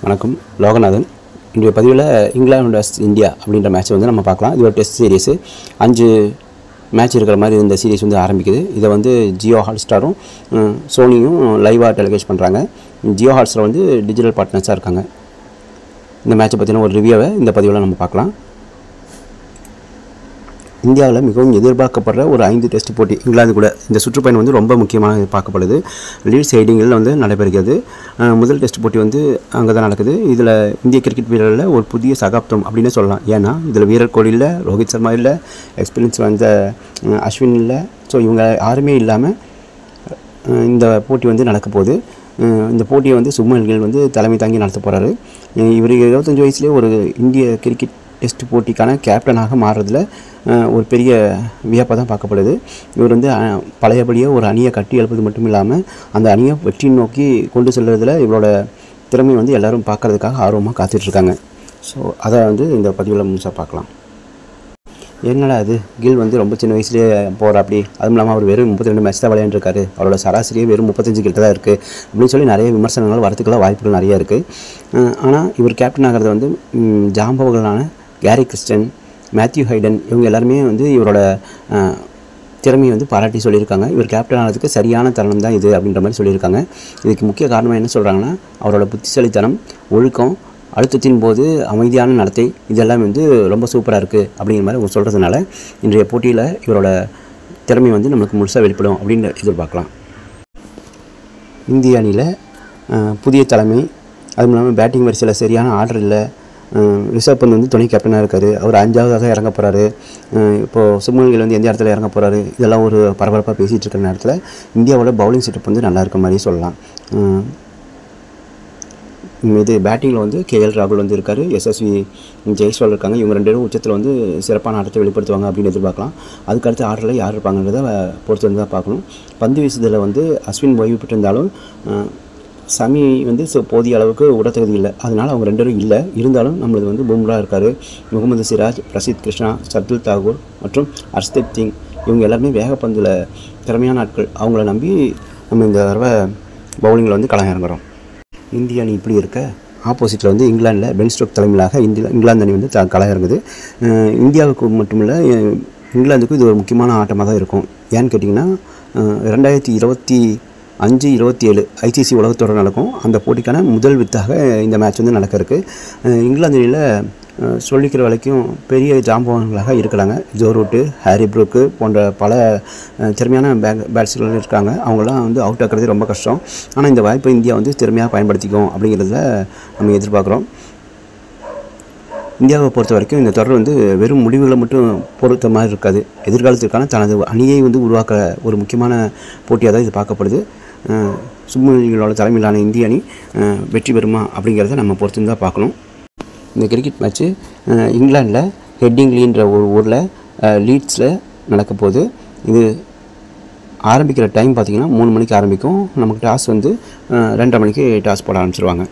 வணக்கம், லோகநாதன். இன்றைய பதிவில் இங்கிலாந்து vs இந்தியா அப்படின்ற மேட்ச் வந்து நம்ம பார்க்கலாம். இது ஒரு டெஸ்ட் சீரிஸு. 5 மேட்ச் இருக்கிற மாதிரி இந்த சீரிஸ் வந்து ஆரம்பிக்குது. இதை வந்து ஜியோ ஹாட்ஸ்டாரும் சோனியும் லைவாக டெலிகாஸ்ட் பண்ணுறாங்க. ஜியோ ஹாட்ஸ்டார் வந்து டிஜிட்டல் பார்ட்னர்ஸாக இருக்காங்க. இந்த மேட்சை பற்றின ஒரு ரிவ்யூவை இந்த பதிவில் நம்ம பார்க்கலாம். இந்தியாவில் மிகவும் எதிர்பார்க்கப்படுற ஒரு 5 டெஸ்ட் போட்டி இங்கிலாந்து கூட இந்த சுற்றுப்பயணம் வந்து ரொம்ப முக்கியமாக பார்க்கப்படுது. லீட்ஸ் ஹைடிங்கில் வந்து நடைபெறுகிறது. முதல் டெஸ்ட் போட்டி வந்து அங்கே தான் நடக்குது. இதில் இந்திய கிரிக்கெட் வீரர்களில் ஒரு புதிய சகாப்தம் அப்படின்னு சொல்லலாம். ஏன்னா இதில் வீரர் கோலி இல்லை, ரோஹித் சர்மா இல்லை, எக்ஸ்பீரியன்ஸ் வந்த அஸ்வின் இல்லை. ஸோ இவங்க யாருமே இல்லாமல் இந்த போட்டி வந்து நடக்க போகுது. இந்த போட்டியை வந்து சுப்மன் கில் வந்து தலைமை தாங்கி நடத்த போகிறாரு. இவர் 25 வயசுலேயே ஒரு இந்திய கிரிக்கெட் டெஸ்ட் போட்டிக்கான கேப்டனாக மாறுறதுல ஒரு பெரிய வியப்பாக தான் பார்க்கப்படுது. இவர் வந்து பழையபடியே ஒரு அணியை கட்டி எழுப்பது மட்டும் இல்லாமல் அந்த அணியை வெற்றி நோக்கி கொண்டு செல்வதில் இவரோட திறமை வந்து எல்லோரும் பார்க்குறதுக்காக ஆர்வமாக காத்துட்ருக்காங்க. ஸோ அதை வந்து இந்த பதிவில் முழுசாக பார்க்கலாம். என்னடா அது, கில் வந்து ரொம்ப சின்ன வயசுலேயே போகிற அப்படி, அதுவும் இல்லாமல் அவர் வெறும் 32 மேட்ச் தான் விளையாண்டுருக்காரு, அவரோட சராசரியே வெறும் 35 கிட்ட தான் இருக்குது அப்படின்னு சொல்லி நிறைய விமர்சனங்கள் வரத்துக்குள்ள வாய்ப்புகள் நிறைய இருக்குது. ஆனால் இவர் கேப்டன் ஆகிறது வந்து ஜாம்பவர்களான கேரி கிறிஸ்டன், மேத்யூ ஹைடன் இவங்க எல்லாருமே வந்து இவரோட திறமையை வந்து பாராட்டி சொல்லியிருக்காங்க. இவர் கேப்டன் ஆனதுக்கு சரியான தருணம் தான் இது அப்படின்ற மாதிரி சொல்லியிருக்காங்க. இதுக்கு முக்கிய காரணம் என்ன சொல்கிறாங்கன்னா, அவரோட புத்திசாலித்தனம், ஒழுக்கம், அழுத்தத்தின் போது அமைதியான நடத்தை, இதெல்லாம் வந்து ரொம்ப சூப்பராக இருக்குது அப்படிங்கிற மாதிரி அவங்க சொல்கிறதுனால இன்றைய போட்டியில் இவரோட திறமை வந்து நமக்கு முழுசாக வெளிப்படும் அப்படின்னு எதிர்பார்க்கலாம். இந்திய அணியில் புதிய தலைமை, அதுவும் இல்லாமல் பேட்டிங் வரிசையில் சரியான ஆர்டர் இல்லை. ரிஷப் பந்த் வந்து துணை கேப்டனாக இருக்கார். அவர் 5ஆவதாக இறங்க போகிறாரு. இப்போது சுப்மன் கில் வந்து எந்த இடத்துல இறங்க போகிறாரு, இதெல்லாம் ஒரு பரபரப்பாக பேசிகிட்டு இருக்கிற நேரத்தில் இந்தியாவோட பவுலிங் செட்டப் வந்து நல்லா இருக்க மாதிரி சொல்லலாம். இது பேட்டிங்கில் வந்து கேஎல் ராகுல் வந்து இருக்கார், எஸ்எஸ்வி ஜெய்ஸ்வால் இருக்காங்க. இவங்க 2 பேரும் உச்சத்தில் வந்து சிறப்பான ஆட்டத்தை வெளிப்படுத்துவாங்க அப்படின்னு எதிர்பார்க்கலாம். அதுக்கடுத்து ஆர்டரில் யார் இருப்பாங்கன்றதை பொறுத்து வந்து தான் பார்க்கணும். பந்து வீசுதலில் வந்து அஸ்வின் ஓய்வு பெற்றிருந்தாலும் சமி வந்து போதிய அளவுக்கு உடத்தகுதி இல்லை, அதனால் அவங்க 2 பேரும் இல்லை. இருந்தாலும் நம்மளது வந்து பும்ரா இருக்கார், முகமது சிராஜ், பிரசித் கிருஷ்ணா, சர்துல் தாகூர் மற்றும் ஹர்ஷ்தீப் சிங் இவங்க எல்லாருமே வேகப்பந்தில் திறமையான ஆட்கள். அவங்கள நம்பி நம்ம இந்த தடவை பவுலிங்கில் வந்து களம் இறங்குறோம். இந்திய அணி இப்படி இருக்க, ஆப்போசிட்டில் வந்து இங்கிலாந்தில் பென் ஸ்டோக்ஸ் தலைமையிலாக இங்கிலாந்து அணி வந்து களம் இறங்குது. இந்தியாவுக்கு மட்டுமில்லை, இங்கிலாந்துக்கும் இது ஒரு முக்கியமான ஆட்டமாக தான் இருக்கும். ஏன்னு கேட்டிங்கன்னா 2025-27 ஐசிசி உலகத்தொடர் நடக்கும். அந்த போட்டிக்கான முதல் வித்தாக இந்த மேட்ச் வந்து நடக்க இருக்குது. இங்கிலாந்து அணியில் சொல்லிக்கிற வரைக்கும் பெரிய ஜாம்பவான்களாக இருக்கிறாங்க. ஜோ ரூட்டு, ஹாரி ப்ரூக்கு போன்ற பல திறமையான பேட்ஸ்மேன்கள் இருக்காங்க. அவங்களாம் வந்து அவுட் ஆக்குறது ரொம்ப கஷ்டம். ஆனால் இந்த வாய்ப்பை இந்தியா வந்து திறமையாக பயன்படுத்திக்கும் அப்படிங்கிறத நம்ம எதிர்பார்க்குறோம். இந்தியாவை பொறுத்த வரைக்கும் இந்த தொடர் வந்து வெறும் முடிவுகளை மட்டும் பொறுத்த மாதிரி இருக்காது. எதிர்காலத்திற்கான தனது அணியை வந்து உருவாக்க ஒரு முக்கியமான போட்டியாக தான் இது பார்க்கப்படுது. சுப்மன் கில்லோட தலைமையிலான இந்திய அணி வெற்றி பெறுமா அப்படிங்கிறத நம்ம பொறுத்து தான் பார்க்கணும். இந்த கிரிக்கெட் மேட்ச்சு இங்கிலாண்டில் ஹெட்டிங்லின்ற ஒரு ஊரில் லீட்ஸில் நடக்க போகுது. இது ஆரம்பிக்கிற டைம் பார்த்திங்கன்னா 3 மணிக்கு ஆரம்பிக்கும். நமக்கு டாஸ் வந்து 2:30 மணிக்கு டாஸ் போட ஆரம்பிச்சிருவாங்க.